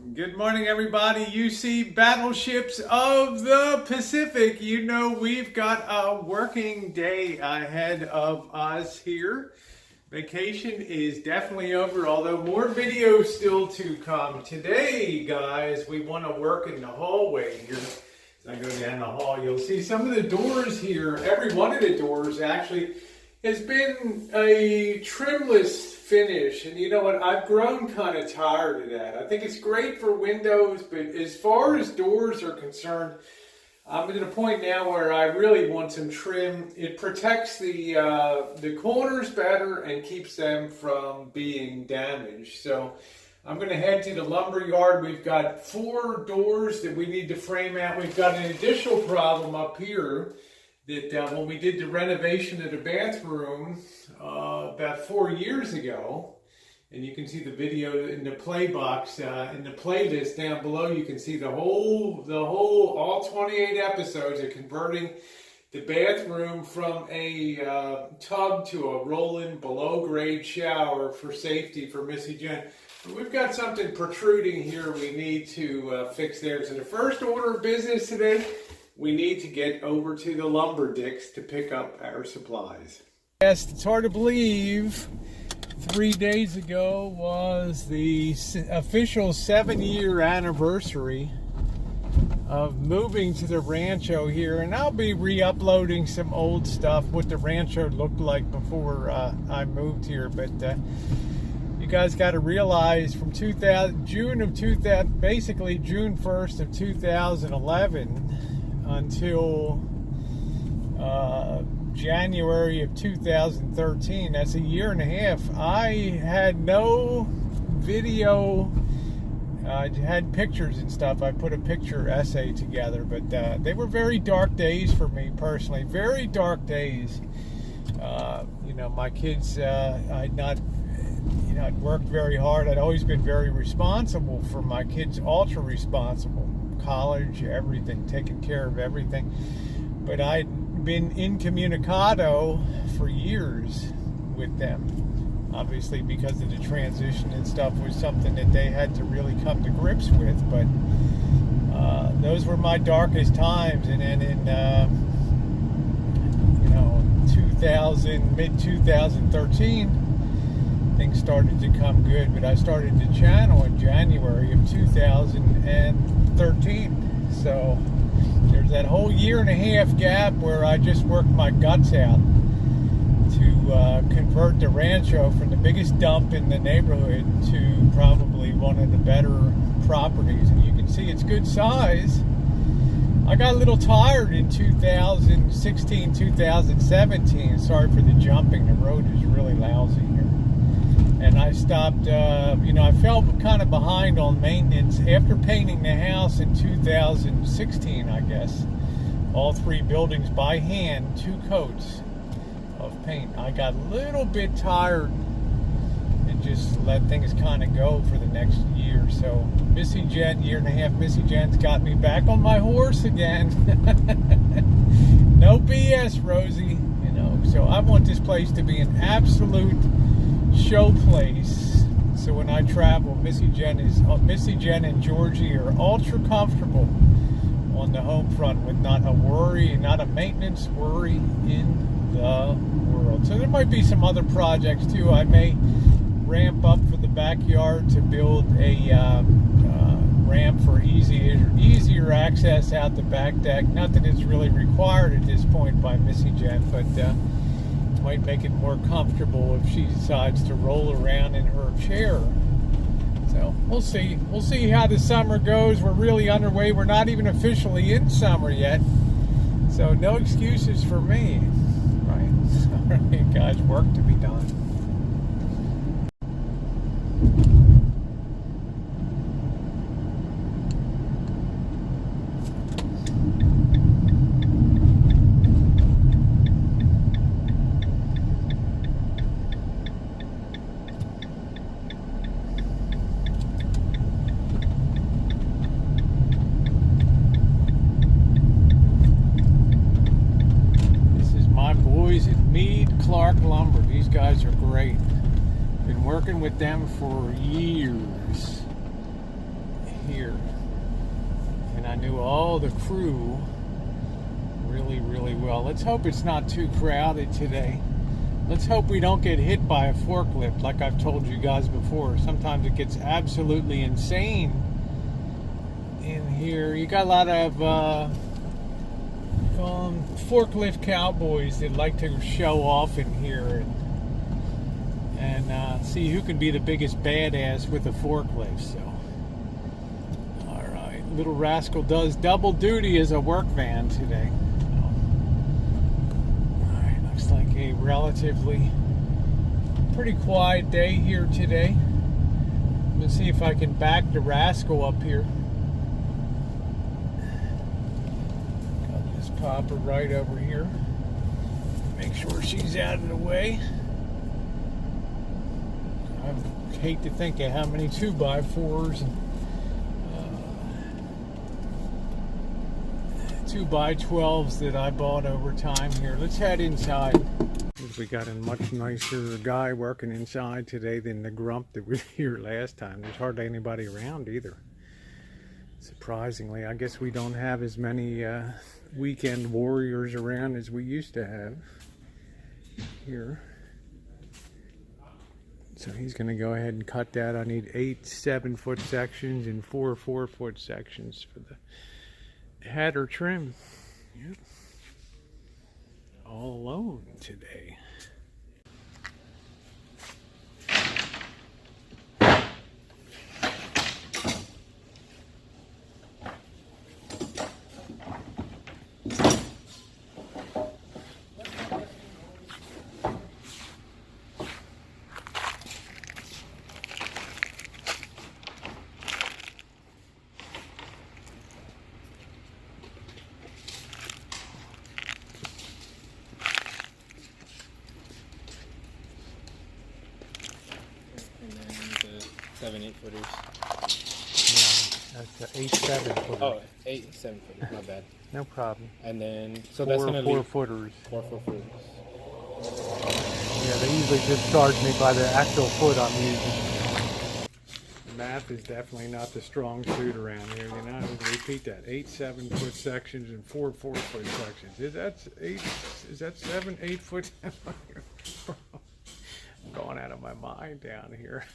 Good morning, everybody. UC Battleships of the Pacific. You know, we've got a working day ahead of us here. Vacation is definitely over, although more videos still to come. Today, guys, we want to work in the hallway here. As I go down the hall, you'll see some of the doors here. Every one of the doors actually has been a trimless finish, and you know what, I've grown kind of tired of that. I think it's great for windows, but as far as doors are concerned, I'm at a point now where I really want some trim. It protects the corners better and keeps them from being damaged. So I'm going to head to the lumber yard. We've got 4 doors that we need to frame out. We've got an additional problem up here that when we did the renovation of the bathroom about 4 years ago, and you can see the video in the play box, in the playlist down below, you can see all 28 episodes of converting the bathroom from a tub to a rolling below grade shower for safety for Missy Jen. But we've got something protruding here we need to fix there. So the first order of business today, we need to get over to the lumber dicks to pick up our supplies. Yes, it's hard to believe 3 days ago was the official 7-year anniversary of moving to the Rancho here, and I'll be re-uploading some old stuff, what the Rancho looked like before I moved here. But you guys got to realize from June 1st of 2011 until January of 2013, that's a year and a half, I had no video. I had pictures and stuff. I put a picture essay together, but they were very dark days for me personally. Very dark days. You know, my kids, I'd worked very hard. I'd always been very responsible for my kids, ultra responsible. College, everything, taking care of everything. But I'd been incommunicado for years with them. Obviously, because of the transition and stuff was something that they had to really come to grips with. But those were my darkest times. And then in mid-2013, things started to come good. But I started the channel in January of 2013. So there's that whole year and a half gap where I just worked my guts out to convert the Rancho from the biggest dump in the neighborhood to probably one of the better properties. And you can see it's good size. I got a little tired in 2016, 2017. Sorry for the jumping. The road is really lousy here. And I stopped, I fell kind of behind on maintenance after painting the house in 2016, I guess. All 3 buildings by hand, 2 coats of paint. I got a little bit tired and just let things kind of go for the next year. So Missy Jen, year and a half, Missy Jen's got me back on my horse again. No BS, Rosie. So I want this place to be an absolute show place. So when I travel, Missy Jen and Georgie are ultra comfortable on the home front with not a worry, not a maintenance worry in the world. So there might be some other projects too. I may ramp up for the backyard to build a ramp for easier access out the back deck. Not that it's really required at this point by Missy Jen, but might make it more comfortable if she decides to roll around in her chair. So we'll see. We'll see how the summer goes. We're really underway. We're not even officially in summer yet. So no excuses for me. Right? All right, guys, work to be done. Lumber. These guys are great. Been working with them for years. here. And I knew all the crew really, really well. Let's hope it's not too crowded today. Let's hope we don't get hit by a forklift like I've told you guys before. Sometimes it gets absolutely insane in here. You got a lot of forklift cowboys that like to show off in here and see who can be the biggest badass with a forklift. So, all right, Little Rascal does double duty as a work van today. All right, looks like a relatively pretty quiet day here today. Let's see if I can back the Rascal up here. I'll just pop her right over here. Make sure she's out of the way. I hate to think of how many 2x4s and 2x12s that I bought over time here. Let's head inside. We got a much nicer guy working inside today than the grump that was here last time. There's hardly anybody around either. Surprisingly, I guess we don't have as many weekend warriors around as we used to have here. So he's going to go ahead and cut that. I need 8 7-foot sections and 4 4-foot sections for the header trim. Yep. All alone today. And then the 7 8-footers. No, that's the 8 7-footer. Oh, 8 7-footers. My bad. No problem. And then so 4 that's gonna leave 4-footers. 4 4-footers. Yeah, they usually just charge me by the actual foot I'm using. Math is definitely not the strong suit around here. You know, repeat that: 8 7-foot sections and 4 4-foot sections. Is that 7 8-foot? I'm going out of my mind down here.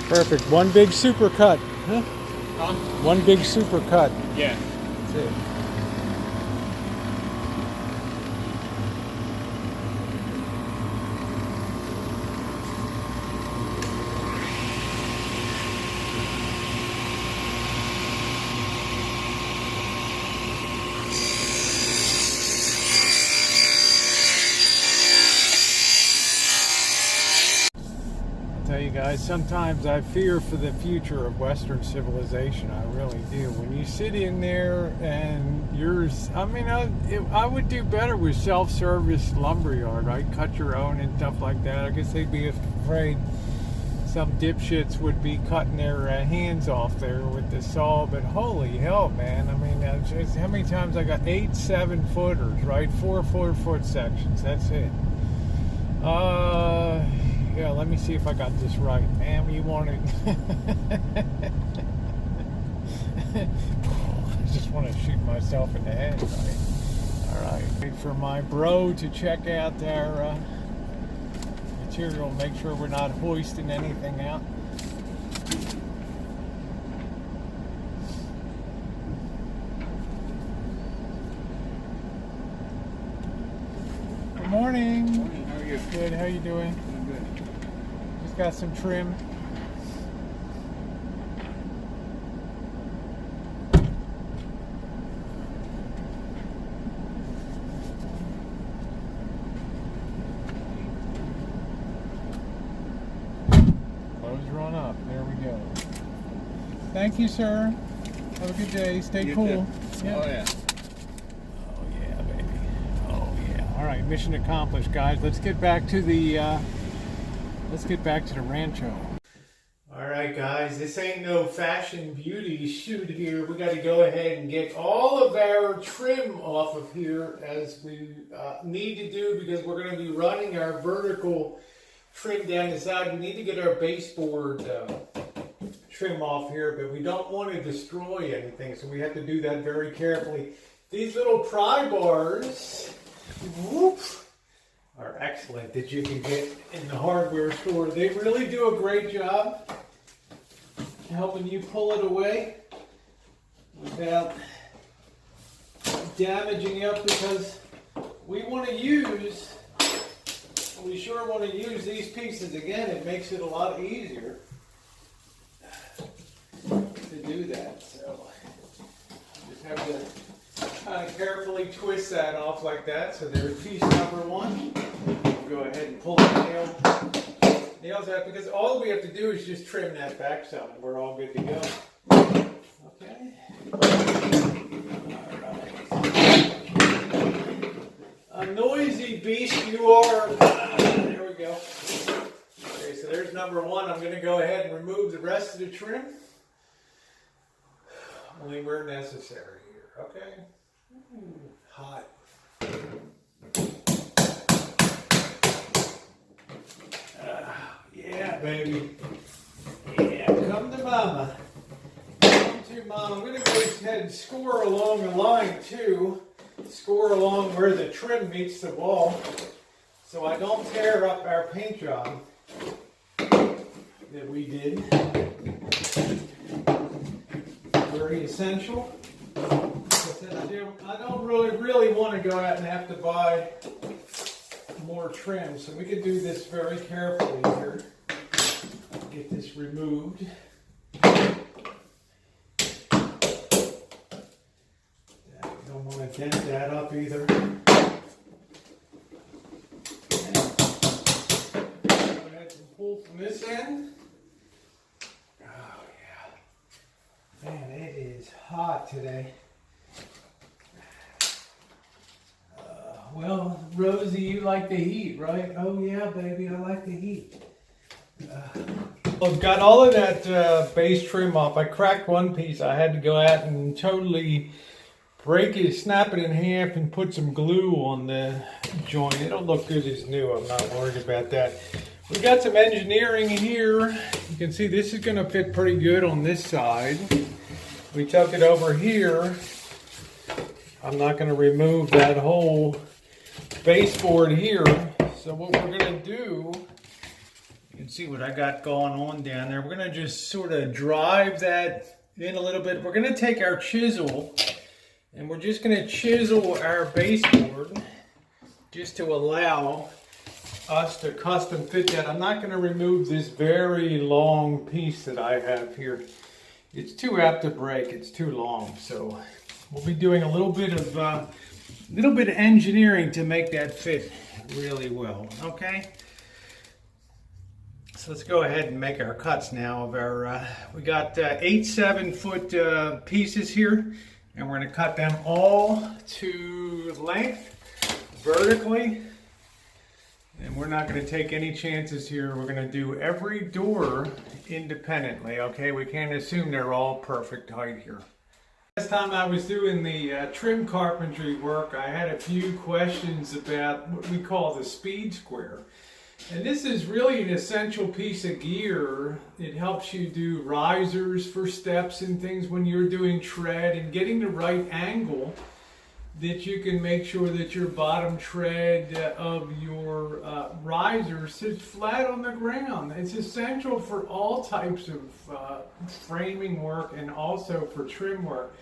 Perfect. One big super cut. Huh? One big super cut. Yeah. That's it. Tell you guys, sometimes I fear for the future of Western civilization. I really do. When you sit in there and I would do better with self-service lumberyard. I'd cut your own and stuff like that. I guess they'd be afraid some dipshits would be cutting their hands off there with the saw. But holy hell, man! I mean, how many times I got 8 7-footers, right? 4 4-foot sections. That's it. Yeah, let me see if I got this right. Ma'am, you want it? I just want to shoot myself in the head. All right. Wait for my bro to check out our material. Make sure we're not hoisting anything out. Good morning. Good morning. How are you? Good. How you doing? I'm good. Just got some trim. Close run up. There we go. Thank you, sir. Have a good day. Stay cool. Oh yeah. Oh yeah, baby. Oh yeah. All right, mission accomplished, guys. Let's get back to the Rancho. All right, guys. This ain't no fashion beauty shoot here. We got to go ahead and get all of our trim off of here, as we need to do, because we're going to be running our vertical trim down the side. We need to get our baseboard trim off here, but we don't want to destroy anything, so we have to do that very carefully. These little pry bars, whoop, are excellent that you can get in the hardware store. They really do a great job helping you pull it away without damaging up, because we sure want to use these pieces again. It makes it a lot easier to do that. So just have to kind of carefully twist that off like that. So there's piece number one. Go ahead and pull the nails out, because all we have to do is just trim that back some and we're all good to go. Okay. A noisy beast you are. There we go. Okay, so there's number one. I'm going to go ahead and remove the rest of the trim. Only where necessary here. Okay. Ooh, hot. Yeah, baby. Yeah, come to mama. Come to mama. I'm going to go ahead and score along the line too. Score along where the trim meets the wall, so I don't tear up our paint job that we did. Very essential. I don't really want to go out and have to buy more trim, so we can do this very carefully here. Get this removed. Don't want to dent that up either. Okay. Go ahead and pull from this end. Oh yeah. Man, it is hot today. Well, Rosie, you like the heat, right? Oh yeah, baby, I like the heat. I've got all of that base trim off. I cracked one piece. I had to go out and totally break it, snap it in half, and put some glue on the joint. It'll look good as new. I'm not worried about that. We got some engineering here. You can see this is going to fit pretty good on this side. We tuck it over here. I'm not going to remove that whole baseboard here. So what we're going to do, you can see what I got going on down there. We're going to just sort of drive that in a little bit. We're going to take our chisel and we're just going to chisel our baseboard just to allow us to custom fit that. I'm not going to remove this very long piece that I have here. It's too apt to break. It's too long. So we'll be doing a little bit of engineering to make that fit really well. Okay. So let's go ahead and make our cuts now of our. We got 8 7-foot pieces here, and we're going to cut them all to length vertically. And we're not going to take any chances here. We're going to do every door independently, okay? We can't assume they're all perfect height here. Last time I was doing the trim carpentry work, I had a few questions about what we call the speed square. And this is really an essential piece of gear. It helps you do risers for steps and things when you're doing tread, and getting the right angle that you can make sure that your bottom tread of your riser sits flat on the ground. It's essential for all types of framing work and also for trim work.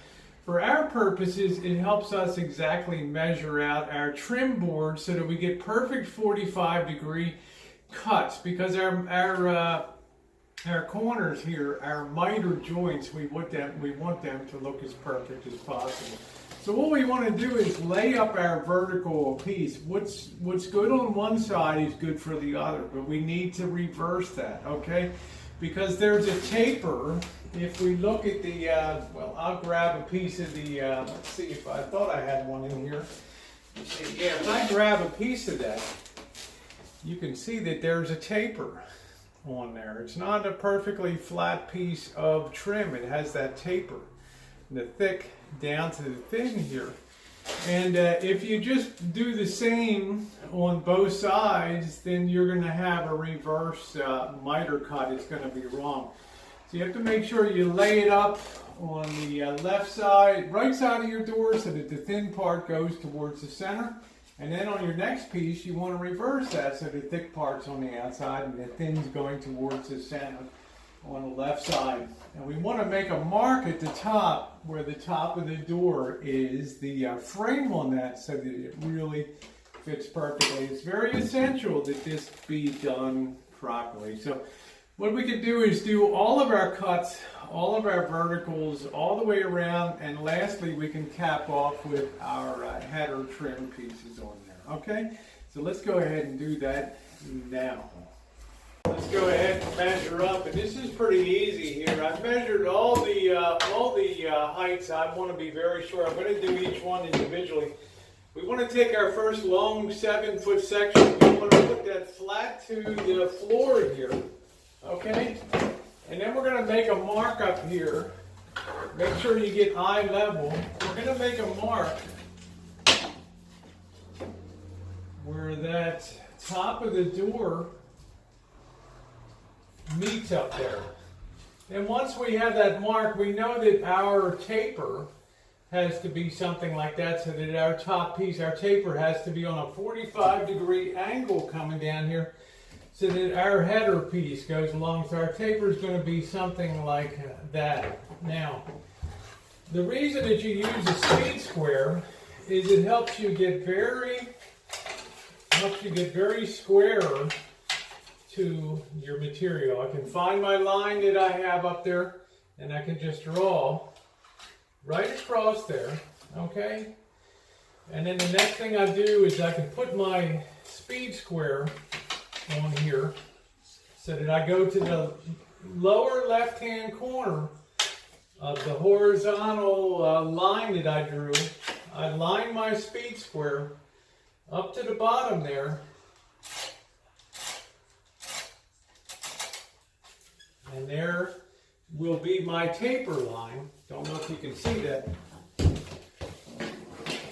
For our purposes, it helps us exactly measure out our trim board so that we get perfect 45-degree cuts, because our corners here, our miter joints, we want them to look as perfect as possible. So what we want to do is lay up our vertical piece. What's good on one side is good for the other, but we need to reverse that, okay? because there's a taper. If we look at the, well, I'll grab a piece of the, let's see if I thought I had one in here. Let's see, yeah, if I grab a piece of that, you can see that there's a taper on there. It's not a perfectly flat piece of trim. It has that taper, the thick down to the thin here. And if you just do the same on both sides, then you're going to have a reverse miter cut. It's going to be wrong. So you have to make sure you lay it up on the left side, right side of your door, so that the thin part goes towards the center. And then on your next piece, you want to reverse that, so the thick part's on the outside and the thin's going towards the center on the left side. And we want to make a mark at the top where the top of the door is, the frame on that, so that it really fits perfectly. It's very essential that this be done properly. So what we can do is do all of our cuts, all of our verticals, all the way around, and lastly we can cap off with our header trim pieces on there. Okay, so let's go ahead and do that now. Let's go ahead and measure up, and this is pretty easy here. I've measured all the heights. I want to be very sure. I'm going to do each one individually. We want to take our first long 7-foot section. We want to put that flat to the floor here. Okay, and then we're going to make a mark up here. Make sure you get eye level. We're going to make a mark where that top of the door meets up there. And once we have that mark, we know that our taper has to be something like that, so that our top piece, our taper, has to be on a 45-degree angle coming down here, so that our header piece goes along. So our taper is going to be something like that. Now, the reason that you use a speed square is it helps you get very square to your material. I can find my line that I have up there, and I can just draw right across there, okay? And then the next thing I do is I can put my speed square on here, so that I go to the lower left-hand corner of the horizontal line that I drew. I line my speed square up to the bottom there, and there will be my taper line. Don't know if you can see that.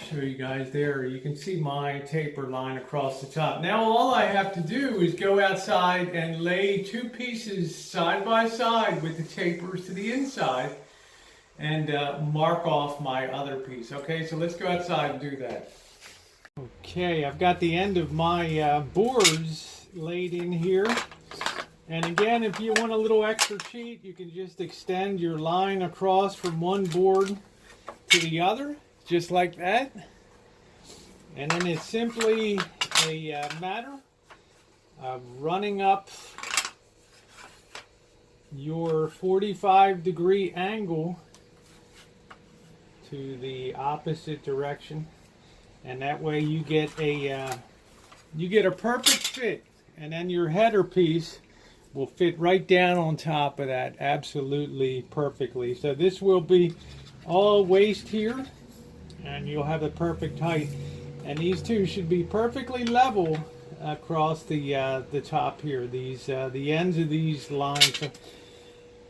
Show you guys there. You can see my taper line across the top. Now all I have to do is go outside and lay two pieces side by side with the tapers to the inside and mark off my other piece. Okay, so let's go outside and do that. Okay, I've got the end of my boards laid in here. And again, if you want a little extra cheat, you can just extend your line across from one board to the other, just like that. And then it's simply a matter of running up your 45-degree angle to the opposite direction, and that way you get a perfect fit, and then your header piece will fit right down on top of that absolutely perfectly. So this will be all waist here, and you'll have the perfect height, and these two should be perfectly level across the top here, these the ends of these lines. So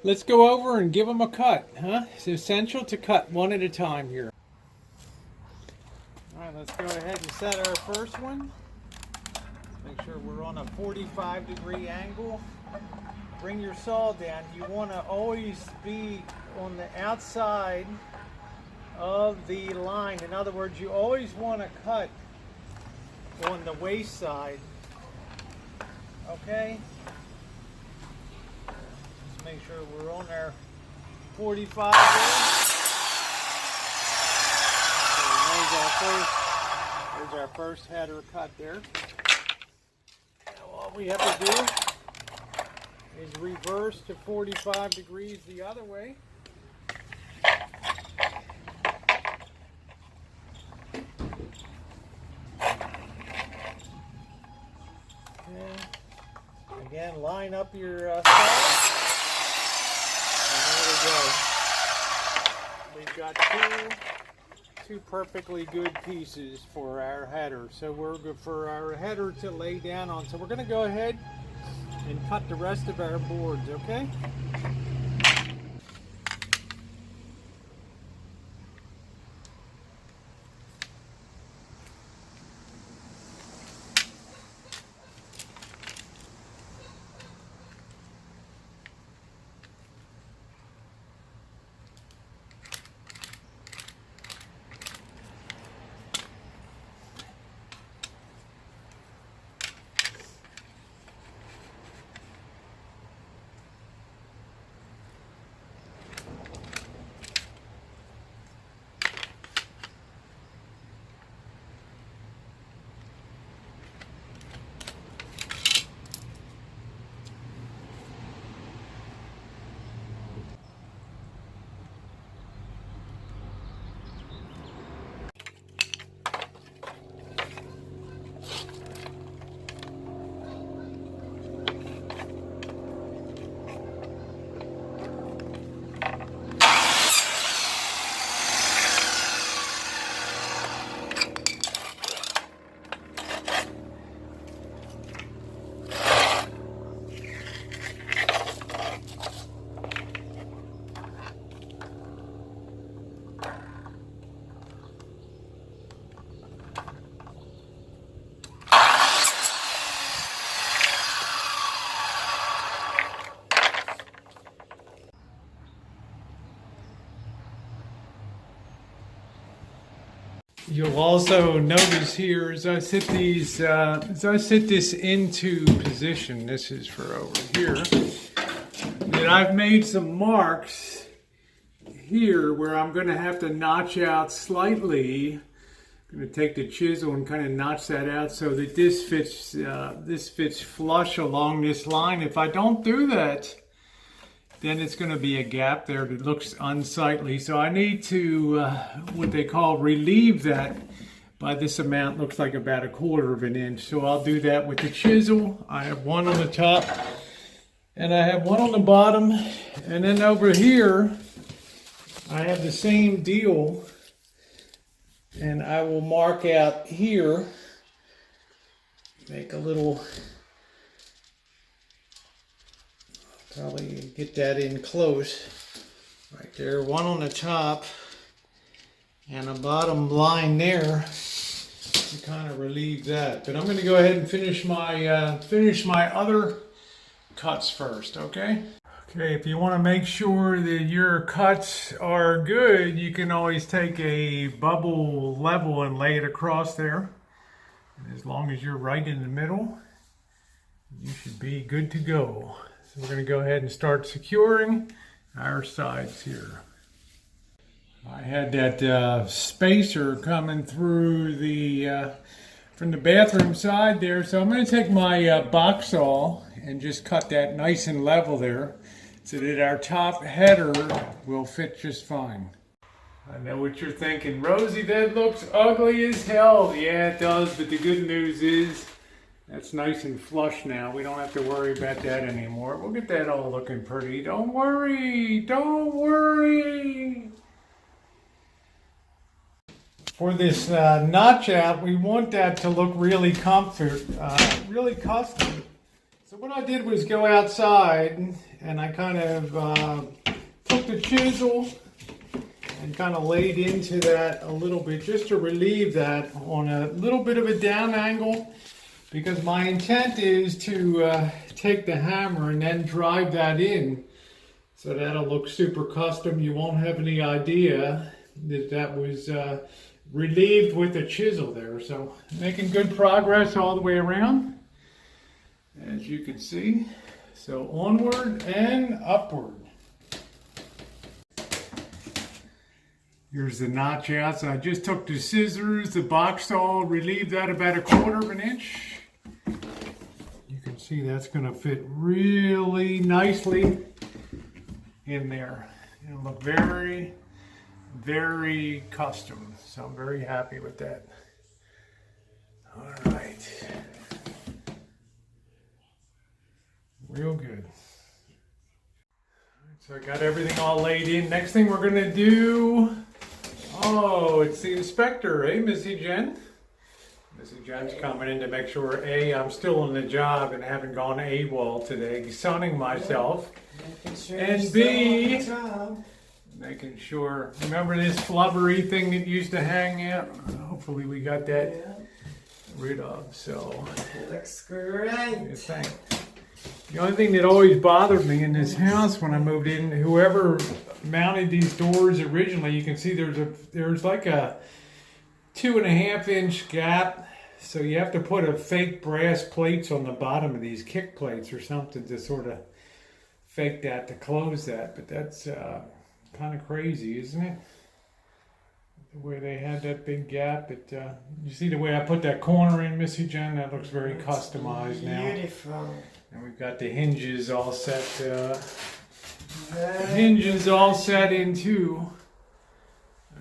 let's go over and give them a cut, huh? It's essential to cut one at a time here. All right, let's go ahead and set our first one. Make sure we're on a 45-degree angle. Bring your saw down. You want to always be on the outside of the line. In other words, you always want to cut on the waist side. Okay? Just make sure we're on our 45 there. So there's our first header cut there. Now all we have to do is reverse to 45 degrees the other way. And again, line up your saw. we go. We've got two perfectly good pieces for our header. So we're good for our header to lay down on. So we're going to go ahead and cut the rest of our boards, okay? You'll also notice here as I sit this into position, this is for over here, that I've made some marks here where I'm going to have to notch out slightly. I'm going to take the chisel and kind of notch that out so that this fits flush along this line. If I don't do that, then it's going to be a gap there that looks unsightly. So I need to, what they call relieve that by this amount. Looks like about 1/4 of an inch. So I'll do that with the chisel. I have one on the top and I have one on the bottom. And then over here, I have the same deal. And I will mark out here, make a little, probably get that in close, right there, one on the top and a bottom line there to kind of relieve that. But I'm going to go ahead and finish my other cuts first, okay? Okay, if you want to make sure that your cuts are good, you can always take a bubble level and lay it across there. And as long as you're right in the middle, you should be good to go. So we're going to go ahead and start securing our sides here. I had that spacer coming through the from the bathroom side there, so I'm going to take my box saw and just cut that nice and level there so that our top header will fit just fine. I know what you're thinking, Rosie, that looks ugly as hell. Yeah, it does, but the good news is that's nice and flush now. We don't have to worry about that anymore. We'll get that all looking pretty. Don't worry, don't worry. For this notch out, we want that to look really really custom. So what I did was go outside and I kind of took the chisel and kind of laid into that a little bit just to relieve that on a little bit of a down angle, because my intent is to take the hammer and then drive that in, so that'll look super custom. You won't have any idea that that was relieved with the chisel there. So making good progress all the way around, as you can see. So onward and upward. Here's the notch out. So I just took the scissors, the box saw, relieved that about 1/4 of an inch. You can see that's going to fit really nicely in there. It'll look very, very custom. So I'm very happy with that. All right. Real good. So I got everything all laid in. Next thing we're gonna do, oh, it's the inspector, eh, Missy Jen? Missy Jen's coming in to make sure, A, I'm still on the job and haven't gone AWOL today, sunning myself. And B, making sure, remember this flubbery thing that used to hang out? Hopefully we got that rid of, so. Looks great. The only thing that always bothered me in this house when I moved in, whoever mounted these doors originally, you can see there's like a 2.5-inch gap. So you have to put a fake brass plates on the bottom of these kick plates or something to sort of fake that to close that. But that's kind of crazy, isn't it? The way they had that big gap. You see the way I put that corner in, Missy Jen? That looks very customized now. Beautiful. And we've got the hinges all set. Hinges all set in too.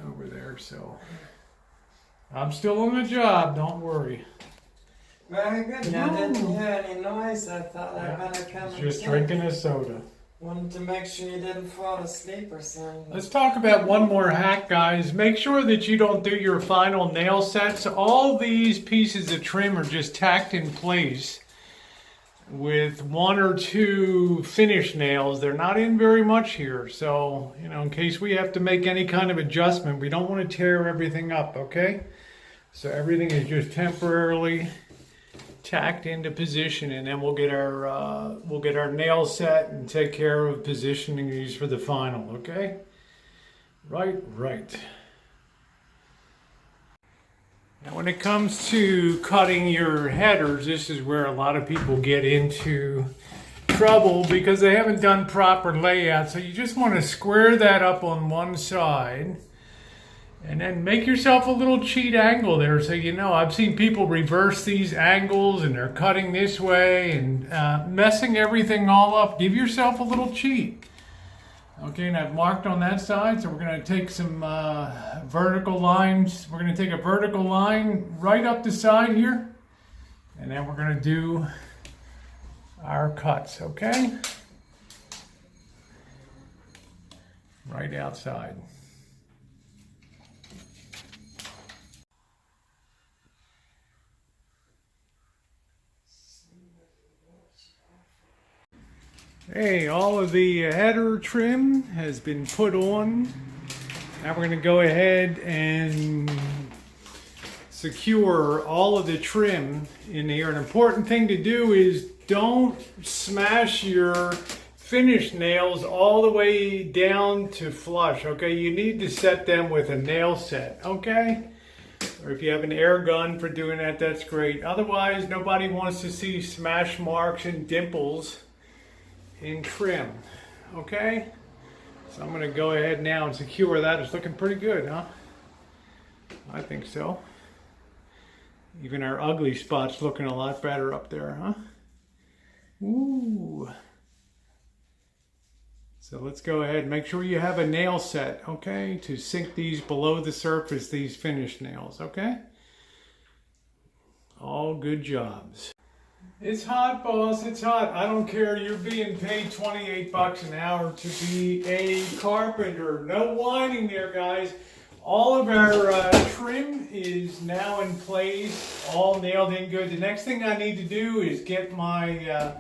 Over there, so I'm still on the job. Don't worry. Very good. I didn't hear any noise. I thought I better come and Just check. drinking a soda. Wanted to make sure you didn't fall asleep or something. Let's talk about one more hack, guys. Make sure that you don't do your final nail sets. All these pieces of trim are just tacked in place with 1 or 2 finish nails. They're not in very much here. So, in case we have to make any kind of adjustment, we don't want to tear everything up, okay? So everything is just temporarily tacked into position, and then we'll get our nails set and take care of positioning these for the final, okay? Right. Now when it comes to cutting your headers, this is where a lot of people get into trouble because they haven't done proper layout. So you just want to square that up on one side and then make yourself a little cheat angle there. So I've seen people reverse these angles and they're cutting this way and messing everything all up. Give yourself a little cheat. Okay, and I've marked on that side, so we're going to take some vertical lines. We're going to take a vertical line right up the side here, and then we're going to do our cuts, okay? Right outside. Hey, all of the header trim has been put on. Now we're going to go ahead and secure all of the trim in here. An important thing to do is don't smash your finish nails all the way down to flush, okay? You need to set them with a nail set, okay? Or if you have an air gun for doing that, that's great. Otherwise, nobody wants to see smash marks and dimples in trim, okay? So I'm going to go ahead now and secure that. It's looking pretty good, huh? I think so. Even our ugly spot's looking a lot better up there, huh? Ooh. So let's go ahead and make sure you have a nail set, okay? To sink these below the surface, these finish nails, okay? All good jobs. It's hot, boss. It's hot. I don't care. You're being paid $28 an hour to be a carpenter. No whining there, guys. All of our trim is now in place, all nailed in good. The next thing I need to do is get my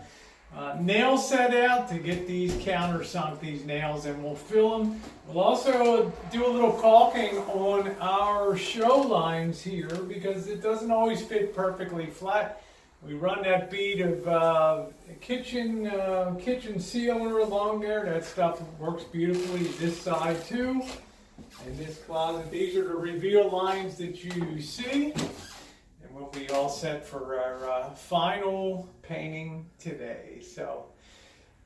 nail set out to get these countersunk, these nails, and we'll fill them. We'll also do a little caulking on our show lines here because it doesn't always fit perfectly flat. We run that bead of kitchen sealer along there. That stuff works beautifully this side too. In this closet, these are the reveal lines that you see. And we'll be all set for our final painting today. So,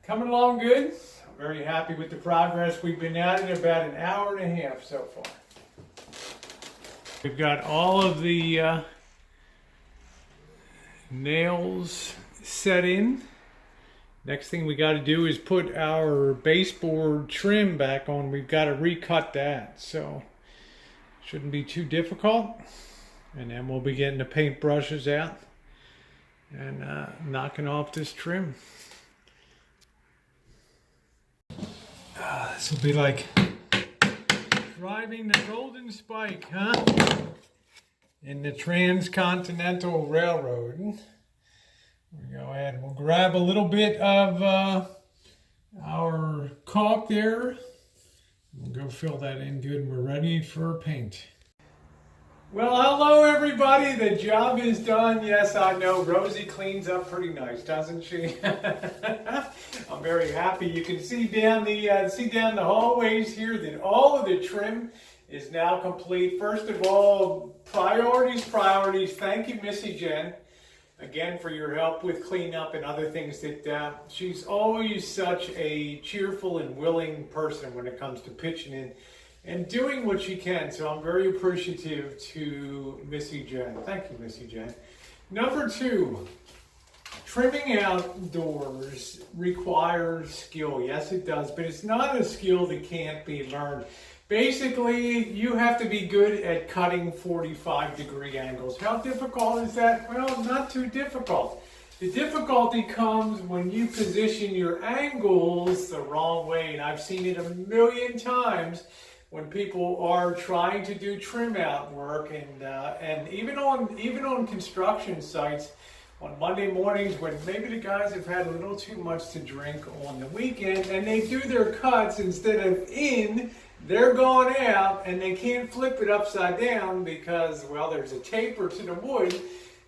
coming along good. I'm very happy with the progress. We've been at it about an hour and a half so far. We've got all of the nails set in. Next thing we got to do is put our baseboard trim back on. We've got to recut that, so shouldn't be too difficult. And then we'll be getting the paint brushes out and knocking off this trim. This will be like driving the Golden Spike, huh? In the Transcontinental Railroad. We go ahead and we'll grab a little bit of our caulk there. We'll go fill that in good and we're ready for paint. Well, hello everybody. The job is done. Yes, I know. Rosie cleans up pretty nice, doesn't she? I'm very happy. You can see down the hallways here that all of the trim is now complete. First of all, priorities. Thank you, Missy Jen, again for your help with cleanup and other things. That she's always such a cheerful and willing person when it comes to pitching in and doing what she can. So I'm very appreciative to Missy Jen. Thank you, Missy Jen. Number 2, trimming outdoors requires skill. Yes, it does, but it's not a skill that can't be learned. Basically, you have to be good at cutting 45-degree angles. How difficult is that? Well, not too difficult. The difficulty comes when you position your angles the wrong way, and I've seen it a million times when people are trying to do trim out work, and even on construction sites on Monday mornings when maybe the guys have had a little too much to drink on the weekend and they do their cuts instead of in, they're going out and they can't flip it upside down because, well, there's a taper to the wood,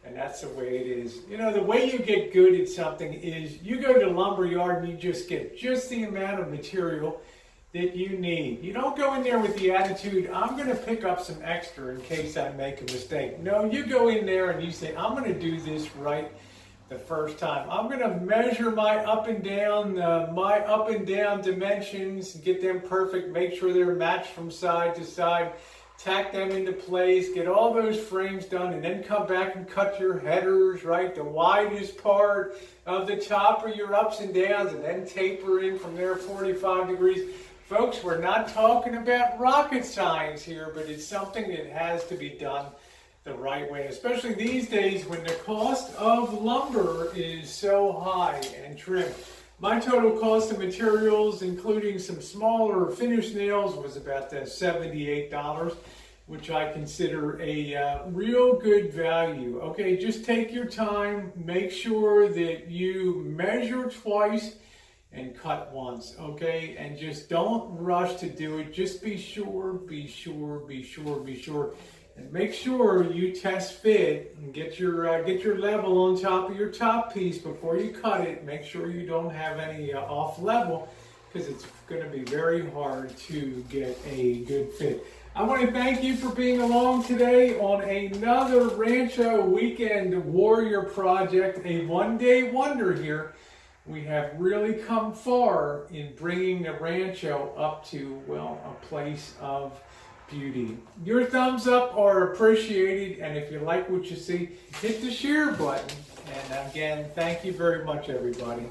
and that's the way it is. You know, the way you get good at something is you go to the lumber yard and you just get just the amount of material that you need. You don't go in there with the attitude, I'm going to pick up some extra in case I make a mistake. No, you go in there and you say, I'm going to do this right the first time. I'm going to measure my up and down dimensions, get them perfect, make sure they're matched from side to side, tack them into place, get all those frames done, and then come back and cut your headers, right? The widest part of the top of your ups and downs, and then taper in from there 45 degrees. Folks, we're not talking about rocket science here, but it's something that has to be done the right way, especially these days when the cost of lumber is so high and trim. My total cost of materials, including some smaller finish nails, was about $78, which I consider a real good value. Okay, just take your time, make sure that you measure twice and cut once, okay? And just don't rush to do it. Just be sure. And make sure you test fit and get your level on top of your top piece before you cut it. Make sure you don't have any off level, because it's going to be very hard to get a good fit. I want to thank you for being along today on another Rancho Weekend Warrior project, a one-day wonder here. We have really come far in bringing the Rancho up to, well, a place of beauty. Your thumbs up are appreciated, and if you like what you see, hit the share button. And again, thank you very much, everybody.